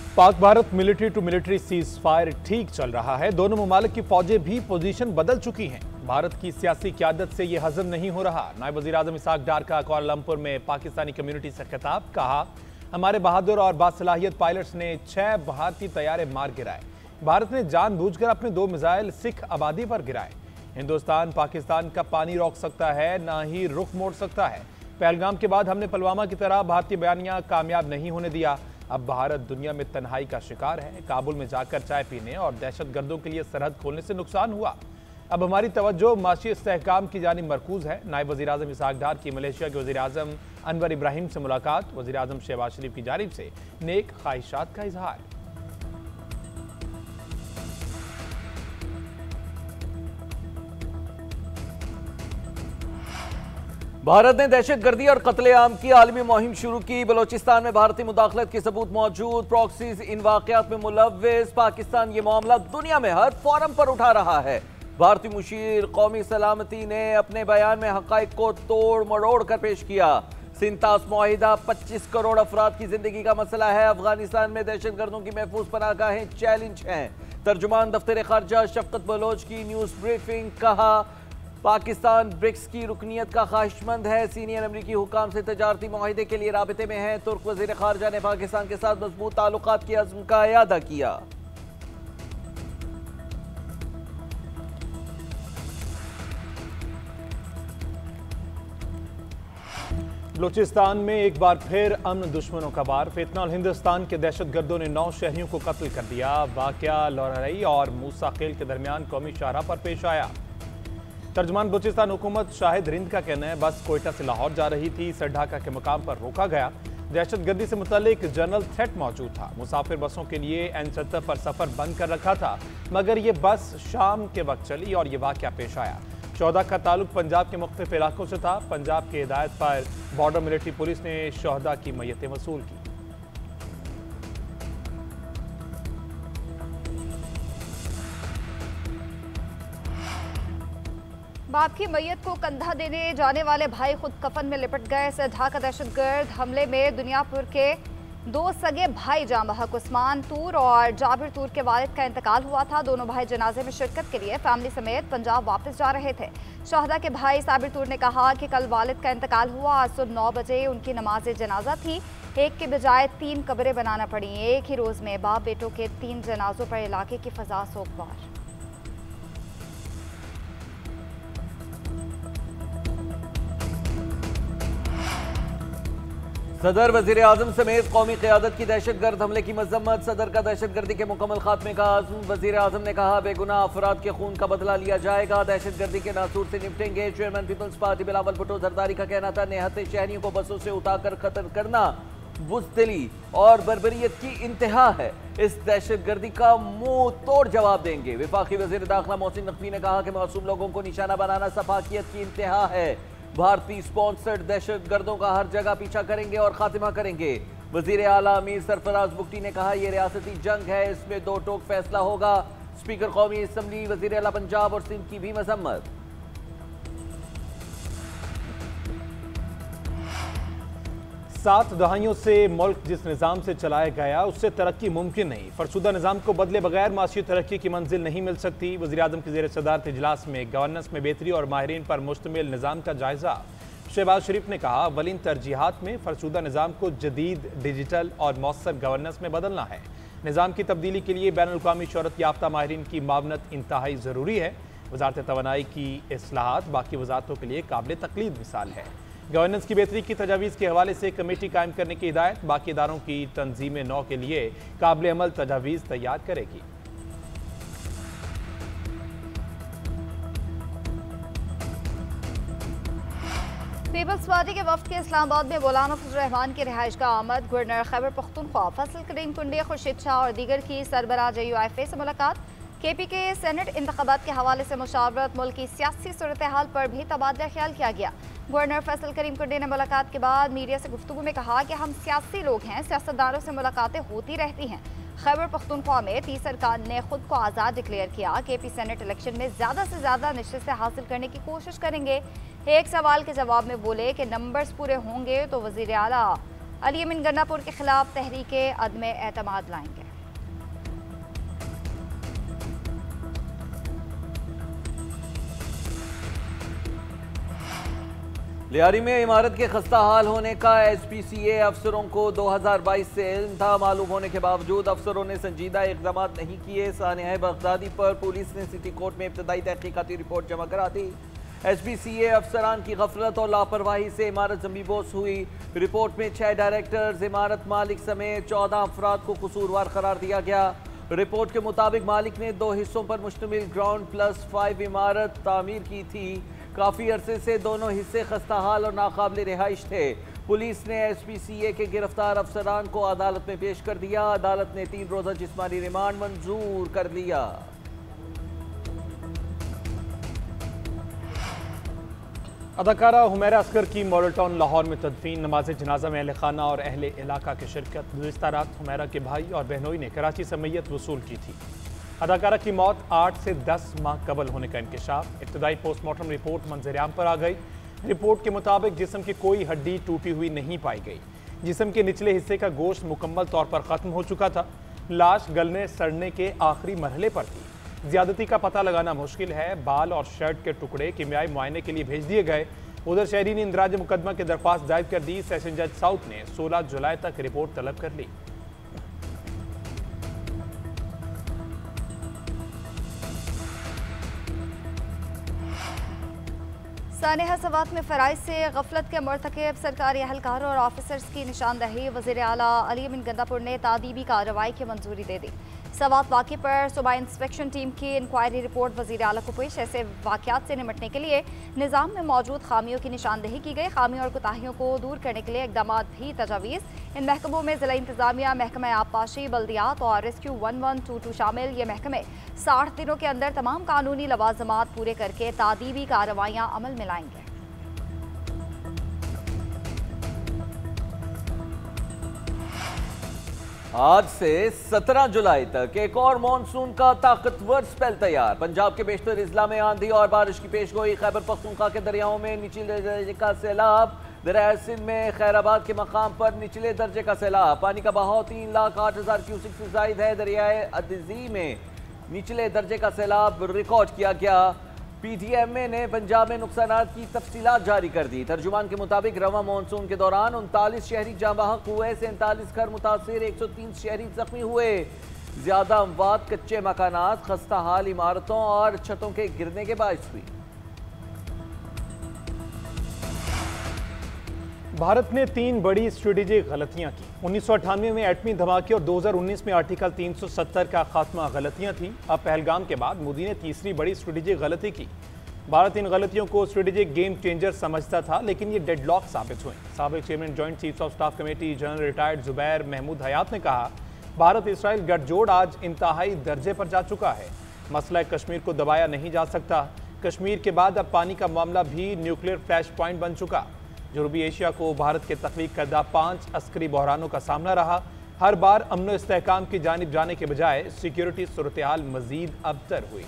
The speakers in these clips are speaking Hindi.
पाक Bharat military to military ceasefire ठीक चल रहा है। दोनों ममालिक की फौजें भी पोजीशन बदल चुकी हैं। भारत की सियासी क़यादत से यह हजम नहीं हो रहा। नायब वज़ीर आज़म इसहाक डार का कुआलालंपुर में पाकिस्तानी कम्युनिटी से खिताब, कहा हमारे बहादुर और बासलाहियत पायलट्स ने 6 भारतीय तैयारे मार गिराए। भारत ने जानबूझकर अपने 2 मिसाइल सिख आबादी पर गिराए। हिंदुस्तान पाकिस्तान का पानी रोक सकता है, ना ही रुख मोड़ सकता है। पहलगाम के बाद हमने पुलवामा की तरह भारतीय बयानिया कामयाब नहीं होने दिया। अब भारत दुनिया में तन्हाई का शिकार है। काबुल में जाकर चाय पीने और दहशतगर्दों के लिए सरहद खोलने से नुकसान हुआ। अब हमारी तवज्जो माशी इस्तेहकाम की जानिब मरकूज है। नायब वज़ीर आज़म इसहाक डार की मलेशिया के वज़ीर आज़म अनवर इब्राहिम से मुलाकात, वज़ीर आज़म शहबाज शरीफ की जानिब से नेक ख्वाहिशात का इजहार। भारत ने दहशतगर्दी और कत्लेआम की आलमी मुहिम शुरू की। बलोचिस्तान में भारतीय मुदाखलत के सबूत मौजूद। प्रॉक्सीज इन वाकयात में मुलव्विस। पाकिस्तान ये मामला दुनिया में हर फोरम पर उठा रहा है। भारतीय मुशीर कौमी सलामती ने अपने बयान में हकाइक को तोड़ मरोड़ कर पेश किया। सिंतास मुआहिदा 25 करोड़ अफराद की जिंदगी का मसला है। अफगानिस्तान में दहशतगर्दों की महफूज पनाहगाहें चैलेंज हैं। तर्जुमान दफ्तर खारजा शफकत बलोच की न्यूज ब्रीफिंग, कहा पाकिस्तान ब्रिक्स की रुकनीत का ख्वाहिशमंद है। सीनियर अमरीकी हुकाम से तजारती मुआहिदे के लिए राबिते में है। तुर्क वजीर खारजा ने पाकिस्तान के साथ मजबूत ताल्लुकात की अज़्म का इयादा किया। बलूचिस्तान में एक बार फिर अमन दुश्मनों का वार। फितना और हिंदुस्तान के दहशतगर्दों ने 9 शहरियों को कत्ल कर दिया। वाकया लोहरई और मूसा खेल के दरमियान कौमी शाहराह पर पेश आया। तर्जुमान बलूचिस्तान हुकूमत शाहिद रिंद का कहना है बस कोयटा से लाहौर जा रही थी, सर ढाका के मुकाम पर रोका गया। दहशतगर्दी से मुतल्लिक जनरल थ्रेट मौजूद था। मुसाफिर बसों के लिए N70 पर सफर बंद कर रखा था, मगर ये बस शाम के वक्त चली और ये वाकया पेश आया। 14 का ताल्लुक पंजाब के मुख्तलिफ इलाकों से था। पंजाब की हिदायत पर बॉर्डर मिलिट्री पुलिस ने शोहदा की मैयतें वसूल की। बाप की मैयत को कंधा देने जाने वाले भाई खुद कफन में लिपट गए। ढाका दहशतगर्द हमले में दुनियापुर के 2 सगे भाई जाँ बहक उस्मान तूर और जाबिर तूर के वालिद का इंतकाल हुआ था। दोनों भाई जनाजे में शिरकत के लिए फैमिली समेत पंजाब वापस जा रहे थे। शोहदा के भाई साबिर तूर ने कहा कि कल वालिद का इंतकाल हुआ। आज सुबह 9 बजे उनकी नमाज जनाजा थी। एक के बजाय 3 कब्रें बनाना पड़ी। एक ही रोज में बाप बेटों के 3 जनाजों पर इलाके की फजा सोगवार। सदर वजीर आजम समेत कौमी क़यादत की दहशतगर्द हमले की मजम्मत। सदर का दहशतगर्दी के मुकम्मल खात्मे का आज़म। वजीर आजम ने कहा बेगुनाह अफराद के खून का बदला लिया जाएगा, दहशतगर्दी के नासूर से निपटेंगे। Chairman Peoples Party Bilawal Bhutto Zardari का कहना था निहत्ते शहरियों को बसों से उतारकर कत्ल करना बुज़दिली और बर्बरियत की इंतहा है। इस दहशतगर्दी का मुंह तोड़ जवाब देंगे। वफाकी वजीर दाखिला मोहसिन नकवी ने कहा कि मासूम लोगों को निशाना बनाना सफाकियत की इंतहा है। भारतीय स्पॉन्सर्ड दहशतगर्दों का हर जगह पीछा करेंगे और खात्मा करेंगे। वजीर आला अमीर सरफराज बुगटी ने कहा यह रियासती जंग है, इसमें 2 टोक फैसला होगा। स्पीकर कौमी असम्बली वजीर आला पंजाब और सिंध की भी मजम्मत। 7 दहाइयों से मुल्क जिस निज़ाम से चलाया गया उससे तरक्की मुमकिन नहीं। फरसुदा निज़ाम को बदले बगैर माशी तरक्की की मंजिल नहीं मिल सकती। वज़ीर आज़म की ज़ेर सदारत इजलास में गवर्नेंस में बेहतरी और माहिरीन पर मुश्तमिल निज़ाम का जायज़ा। शहबाज शरीफ ने कहा अवलिन तरजीहात में फरसुदा निज़ाम को जदीद, डिजिटल और मौसर गवर्नेंस में बदलना है। निज़ाम की तब्दीली के लिए बैनुल अक़वामी शोहरत याफ्ता माहिरीन की मावनत इंतहाई ज़रूरी है। वज़ारत तवानाई की इस्लाहात बाकी वज़ारतों के लिए काबिल तक़लीद मिसाल है। गवर्नेंस की बेहतरी की तजावीज़ के हवाले से कमेटी कायम करने की हिदायत। बाकी इदारों की तंजीम नौ के लिए काबिल अमल तजावीज़ तैयार करेगी। पीपल्स पार्टी के वफ्द के इस्लामाबाद में मौलाना फजल रहमान की रिहाइश का आमद। गवर्नर खैबर पख्तूनख्वा फजल करीम कुंडी, खुर्शीद शाह और दीगर की सरबराह JUIFA से मुलाकात। KP के सेनेट इंतखाबात के हवाले से मुशावरत। मुल्क की सियासी सूरत हाल पर भी तबादला ख्याल किया गया। गवर्नर फैसल करीम कुंडी ने मुलाकात के बाद मीडिया से गुफ्तगू में कहा कि हम सियासी लोग हैं, सियासतदानों से मुलाकातें होती रहती हैं। खैबर पख्तूनख्वा में 30 अरकान ने खुद को आज़ाद डिक्लेयर किया। KP सेनेट इलेक्शन में ज़्यादा से ज़्यादा नशिस्तें हासिल करने की कोशिश करेंगे। एक सवाल के जवाब में बोले कि नंबर्स पूरे होंगे तो वज़ीर आला अली अमीन गन्नापुर के खिलाफ तहरीके अदम एतमाद लाएंगे। लियारी में इमारत के खस्ता हाल होने का SPCA अफसरों को 2022 से इल्म था। मालूम होने के बावजूद अफसरों ने संजीदा इकदाम नहीं किए। सानिया बगदादी पर पुलिस ने सिटी कोर्ट में इब्तदाई तहकीकाती रिपोर्ट जमा करा दी। SPCA अफसरान की गफलत और लापरवाही से इमारत जमीबोस हुई। रिपोर्ट में 6 डायरेक्टर्स, इमारत मालिक समेत 14 अफराद को कसूरवार करार दिया गया। रिपोर्ट के मुताबिक मालिक ने 2 हिस्सों पर मुश्तमिल ग्राउंड प्लस 5 इमारत तामीर की थी। काफ़ी अरसे से दोनों हिस्से खस्ताहाल और नाकाबिल रिहाइश थे। पुलिस ने SPCA के गिरफ्तार अफसरान को अदालत में पेश कर दिया। अदालत ने 3 रोज़ा जिस्मानी रिमांड मंजूर कर लिया। अदाकारा हुमैरा असगर की मॉडल टाउन लाहौर में तदफीन। नमाज जनाजा में अहल खाना और अहले इलाका की शिरकत। गुज़िश्ता रात हुमैरा के भाई और बहनोई ने कराची से मैयत वसूल की थी। अदाकारा की मौत 8 से 10 माह कबल होने का इंकशाफ। इब्तदाई पोस्टमार्टम रिपोर्ट मंजर-ए-आम पर आ गई। रिपोर्ट के मुताबिक जिस्म की कोई हड्डी टूटी हुई नहीं पाई गई। जिस्म के निचले हिस्से का गोश्त मुकम्मल तौर पर ख़त्म हो चुका था। लाश गलने सड़ने के आखिरी मरहले पर थी। ज्यादती का पता लगाना मुश्किल है। बाल और शर्ट के टुकड़े कीमियाई मुआयने के लिए भेज दिए गए। उधर शहरी ने इंदराज मुकदमा की दरख्वास्त दायर कर दी। सेशन जज साउथ ने 16 जुलाई तक रिपोर्ट तलब कर ली। सानिया सवात में फ़राइज़ से गफलत के मरतकब सरकारी अहलकारों और ऑफिसर्स की निशानदही। वज़ीर आला अली अमीन गन्नापुर ने तादीबी कार्रवाई की मंजूरी दे दी। सवात वाक़े पर सूबा इंस्पेक्शन टीम की इंक्वायरी रिपोर्ट वज़ीर आला को पेश। ऐसे वाक़यात से निपटने के लिए निज़ाम में मौजूद खामियों की निशानदही की गई। खामियों और कोताहियों को दूर करने के लिए इक़दाम भी तजावीज़। इन महकमों में ज़िला इंतज़ामिया, महकमा आबपाशी, बल्दियात और रेस्क्यू 1122 शामिल। ये महकमे 60 दिनों के अंदर तमाम कानूनी लवाजमात पूरे करके तादीबी कार्रवाइयाँ अमल में लाएंगे। आज से 17 जुलाई तक एक और मानसून का ताकतवर स्पेल तैयार। पंजाब के बेशतर अजला में आंधी और बारिश की पेशगोई। खैबर पख्तूनख्वा के दरियाओं में निचले दर्जे का सैलाब। दरिया सिंध में खैराबाद के मकाम पर निचले दर्जे का सैलाब। पानी का बहाव 3,08,000 क्यूसिक से जायद है। दरियाए अदजी में निचले दर्जे का सैलाब रिकॉर्ड किया गया। PDMA ने पंजाब में नुकसानात की तफसीलात जारी कर दी। तर्जुमान के मुताबिक रवा मानसून के दौरान 39 शहरी जाँ बहक हुए, 47 घर मुतासिर, 103 शहरी जख्मी हुए। ज्यादा अमवात कच्चे मकानात, खस्ता हाल इमारतों और छतों के गिरने के बायस हुई। भारत ने 3 बड़ी स्ट्रेटेजिक गलतियां की। 1998 में एटमी धमाके और 2019 में आर्टिकल 370 का खात्मा गलतियां थी। अब पहलगाम के बाद मोदी ने तीसरी बड़ी स्ट्रेटेजिक गलती की। भारत इन गलतियों को स्ट्रेटेजिक गेम चेंजर समझता था, लेकिन ये डेडलॉक साबित हुए। साबिक chairman joint chiefs of staff committee general retired Zubair Mahmood Hayat ने कहा, भारत इसराइल गठजोड़ आज इंतहाई दर्जे पर जा चुका है। मसला कश्मीर को दबाया नहीं जा सकता। कश्मीर के बाद अब पानी का मामला भी न्यूक्लियर फ्लैश पॉइंट बन चुका। जनूबी एशिया को भारत के तख्लीक करदा 5 अस्करी बहरानों का सामना रहा। हर बार अमन इस्तेहकाम की जानिब जाने के बजाय सिक्योरिटी सूरत हाल मजीद अबतर हुई।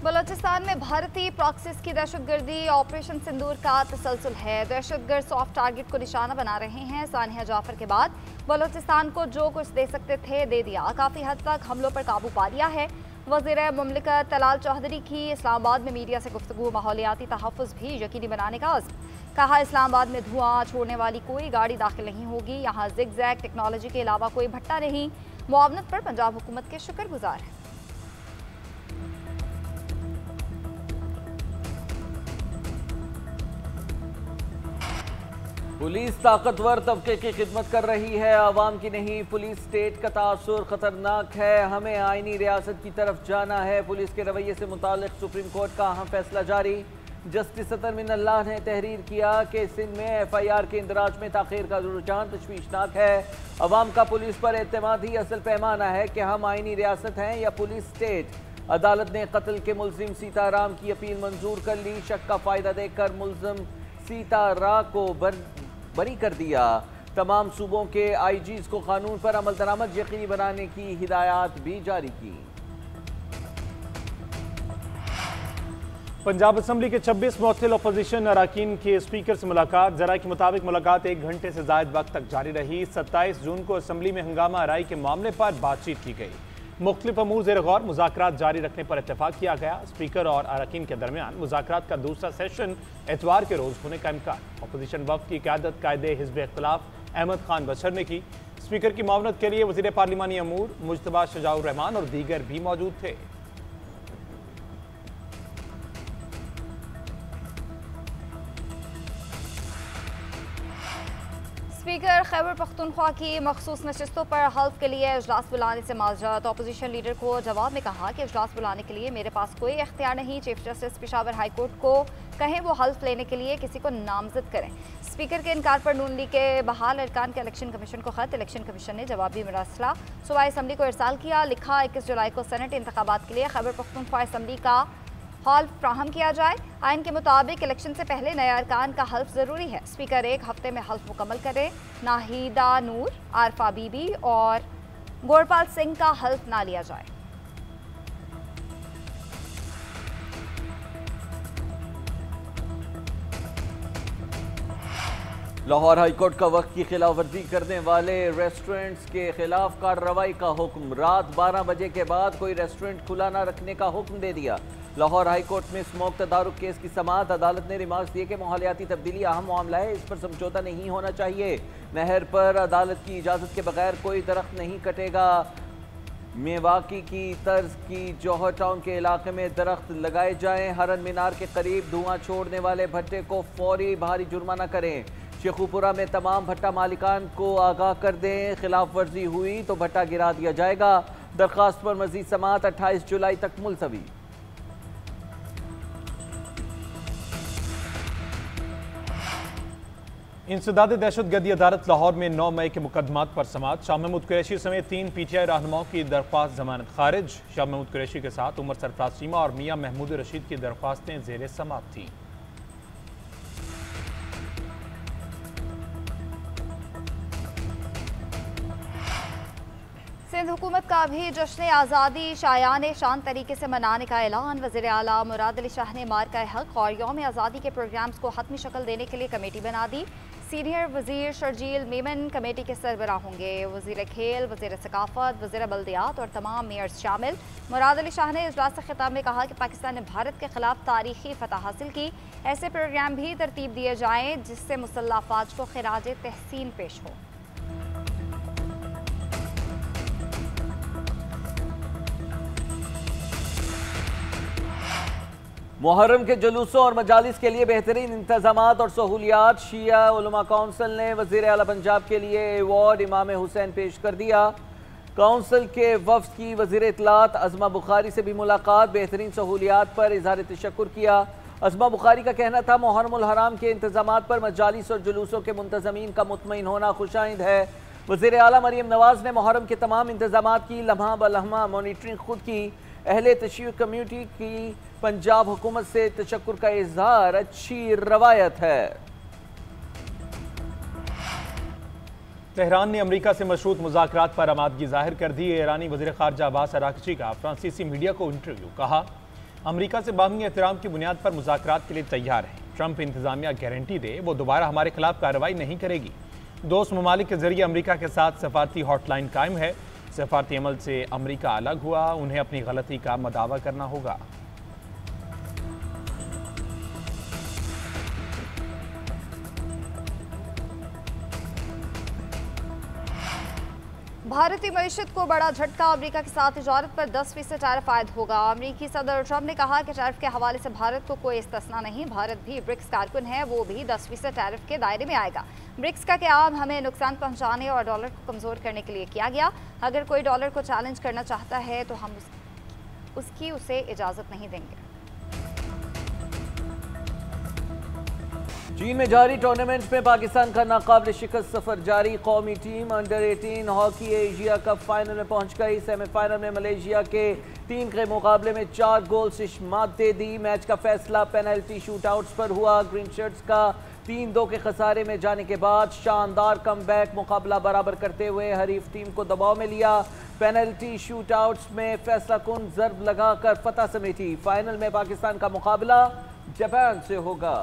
बलोचिस्तान में भारतीय प्रॉक्सीज की दहशतगर्दी ऑपरेशन सिंदूर का तसलसल है। दहशतगर्द सॉफ्ट टारगेट को निशाना बना रहे हैं। सानिया जाफर के बाद बलोचिस्तान को जो कुछ दे सकते थे दे दिया। काफ़ी हद तक हमलों पर काबू पा लिया है। वज़ीर मुमलिकत तलाल चौधरी की इस्लामाबाद में मीडिया से गुफ्तगू। माहौलियाती तहफ़्फ़ुज़ भी यकीनी बनाने का अज़्म। कहा, इस्लामाबाद में धुआं छोड़ने वाली कोई गाड़ी दाखिल नहीं होगी। यहाँ ज़िग-ज़ैग टेक्नोलॉजी के अलावा कोई भट्टा नहीं। मुआवनत पर पंजाब हुकूमत के शुक्रगुजार हैं। पुलिस ताकतवर तबके की खिदमत कर रही है, आवाम की नहीं। पुलिस स्टेट का तासुर खतरनाक है। हमें आईनी रियासत की तरफ जाना है। पुलिस के रवैये से मुतालिक सुप्रीम कोर्ट का अहम फैसला जारी। जस्टिस अतर मिनल्लाह ने तहरीर किया कि सिंध में FIR के इंदराज में ताखीर का रुझान तशवीशनाक है। अवाम का पुलिस पर एतमाद ही असल पैमाना है कि हम आईनी रियासत हैं या पुलिस स्टेट। अदालत ने कत्ल के मुलजिम सीताराम की अपील मंजूर कर ली। शक का फायदा देकर मुलजिम सीतारा को बरी कर दिया। तमाम सूबों के IGs को कानून पर अमल दरामद यकीनी बनाने की हिदायत भी जारी की। पंजाब असम्बली के 26 मुअत्तल अपोजिशन अरकान के स्पीकर से मुलाकात। जरा के मुताबिक मुलाकात 1 घंटे से ज़ायद वक्त तक जारी रही। 27 जून को असम्बली में हंगामा आराई के मामले पर बातचीत की गई। मुख्तलिफ अमूर ज़ेर गौर मुज़ाकरात जारी रखने पर इत्तेफाक किया गया। स्पीकर और अरकान के दरमियान मुज़ाकरात का दूसरा सेशन एतवार के रोज़ होने का इम्कान। अपोजिशन वफ़द की क़यादत कायदे हिज़्ब इख्तिलाफ अहमद खान बशर ने की। स्पीकर की मावनत के लिए वज़ीर पार्लिमानी अमूर मुज्तबा शजाउर रहमान और दीगर भी मौजूद थे। स्पीकर खैबर पख्तूनख्वा की मखसूस नशिस्तों पर हल्फ के लिए इजलास बुलाने से माजरत। अपोजिशन लीडर को जवाब में कहा कि इजलास बुलाने के लिए मेरे पास कोई इख्तियार नहीं। Chief justice Peshawar high court को कहें वो हल्फ लेने के लिए किसी को नामजद करें। स्पीकर के इनकार पर नून लीग के बहाल अरकान के इलेक्शन कमीशन को खत। इलेक्शन कमीशन ने जवाबी मरसला सूबाई असम्बली को इरसाल किया। लिखा 21 जुलाई को सेनेट इंतखाबात के लिए खैबर पख्तूनख्वा असम्बली का हल्फ फ्राहम किया जाए। आइन के मुताबिक इलेक्शन से पहले नए अरकान का हल्फ ज़रूरी है। स्पीकर 1 हफ्ते में हल्फ मुकम्मल करें। नाहिदा नूर, आरफा बीबी और गोरपाल सिंह का हल्फ ना लिया जाए। लाहौर हाईकोर्ट का वक्त की खिलाफ वर्जी करने वाले रेस्टोरेंट्स के खिलाफ कार्रवाई का हुक्म। रात 12 बजे के बाद कोई रेस्टोरेंट खुला न रखने का हुक्म दे दिया। लाहौर हाईकोर्ट में स्मोक तदारुक केस की समाअत। अदालत ने रिमार्क्स दिए कि माहौलियाती तब्दीली अहम मामला है, इस पर समझौता नहीं होना चाहिए। नहर पर अदालत की इजाज़त के बगैर कोई दरख्त नहीं कटेगा। मेवाकी की तर्ज की जौहर टाउन के इलाके में दरख्त लगाए जाएं। हरन मीनार के करीब धुआं छोड़ने वाले भट्टे को फौरी भारी जुर्माना करें। शेखुपुरा में तमाम भट्टा मालिकान को आगाह कर दें, खिलाफ वर्जी हुई तो भट्टा गिरा दिया जाएगा। दरख्वास्त पर मजीद समाअत 28 जुलाई तक मुलतवी। इंसदाद दहशतगर्दी अदालत लाहौर में 9 मई के मुकदमात पर समाअत। शाह महमूद कुरैशी समेत 3 PTI रहनुमाओं की दरख्वास्त जमानत खारिज। शाह महमूद कुरैशी के साथ उमर सरफराज चीमा और मियां महमूद रशीद की दरख्वास्तें ज़ेर समाअत थीं। सिंध हुकूमत का भी जश्न आज़ादी शायान शान तरीके से मनाने का ऐलान। वज़ीर आला मुराद अली शाह ने मार्का हक और यौम आज़ादी के प्रोग्राम्स को हतमी शक्ल देने के लिए कमेटी बना दी। सीनियर वज़ीर शर्जील मेमन कमेटी के सरबराह होंगे। वज़ीर खेल, वज़ीर सकाफत, वज़ीर बल्दियात और तमाम मेयर्स शामिल। मुराद अली शाह ने इजलास से खिताब में कहा कि पाकिस्तान ने भारत के खिलाफ तारीखी फतह हासिल की। ऐसे प्रोग्राम भी तरतीब दिए जाएँ जिससे मुसल्लह अफवाज को खिराज तहसीन पेश हो। मुहर्रम के जुलूसों और मजालिस के लिए बेहतरीन इंतजामात और सहूलियात। शिया उलमा काउंसिल ने वज़ीर आला पंजाब के लिए अवार्ड इमाम हुसैन पेश कर दिया। काउंसिल के वफ्द की वज़ीर इत्तलात अज़मा बुखारी से भी मुलाकात। बेहतरीन सहूलियात पर इज़हार तशक्कुर किया। अज़मा बुखारी का कहना था मुहर्रमुल हराम के इंतजामात पर मजालिस और जुलूसों के मुंतज़मीन का मुतमईन होना खुशाइंद है। वज़ीर आला मरियम नवाज ने मुहर्रम के तमाम इंतजामात की लम्हा ब लम्हा मॉनिटरिंग खुद की। अहले तशय्युक कम्यूनिटी की पंजाब हुकूमत से तशक्कुर का इजहार अच्छी रवायत है। तेहरान ने अमेरिका से मशरूत मुज़ाकरात पर आमादगी जाहिर कर दी। ईरानी वज़ीर ख़ारजा अब्बास अराग़ची का फ्रांसीसी मीडिया को इंटरव्यू। कहा अमेरिका से बाहमी एहतराम की बुनियाद पर मुज़ाकरात के लिए तैयार है। ट्रंप इंतज़ामिया गारंटी दे वो दोबारा हमारे खिलाफ कार्रवाई नहीं करेगी। दोस्त ममालिक के जरिए अमेरिका के साथ सफारती हॉटलाइन कायम है। सफारती अमल से अमेरिका अलग हुआ, उन्हें अपनी गलती का मदावा करना होगा। भारतीय मईशत को बड़ा झटका। अमेरिका के साथ तिजारत पर 10% टैरिफ आयद होगा। अमेरिकी सदर ट्रंप ने कहा कि टैरिफ के हवाले से भारत को कोई इस्तिस्ना नहीं। भारत भी ब्रिक्स कारकुन है, वो भी 10% टैरिफ के दायरे में आएगा। ब्रिक्स का क़याम हमें नुकसान पहुंचाने और डॉलर को कमज़ोर करने के लिए किया गया। अगर कोई डॉलर को चैलेंज करना चाहता है तो हम उसकी उसे इजाज़त नहीं देंगे। चीन में जारी टूर्नामेंट में पाकिस्तान का नाकाबिल शिकस्त सफर जारी। कौमी team under 18 hockey Asia cup final में पहुंच गई। सेमीफाइनल में मलेशिया के 3 के मुकाबले में 4 गोल से मात दे दी। मैच का फैसला पेनल्टी शूटआउट्स पर हुआ। ग्रीन शर्ट्स का 3-2 के खसारे में जाने के बाद शानदार कमबैक, मुकाबला बराबर करते हुए हरीफ टीम को दबाव में लिया। पेनल्टी शूटआउट्स में फैसला कुन जर्ब लगाकर फतह समेटी। फाइनल में पाकिस्तान का मुकाबला जापान से होगा।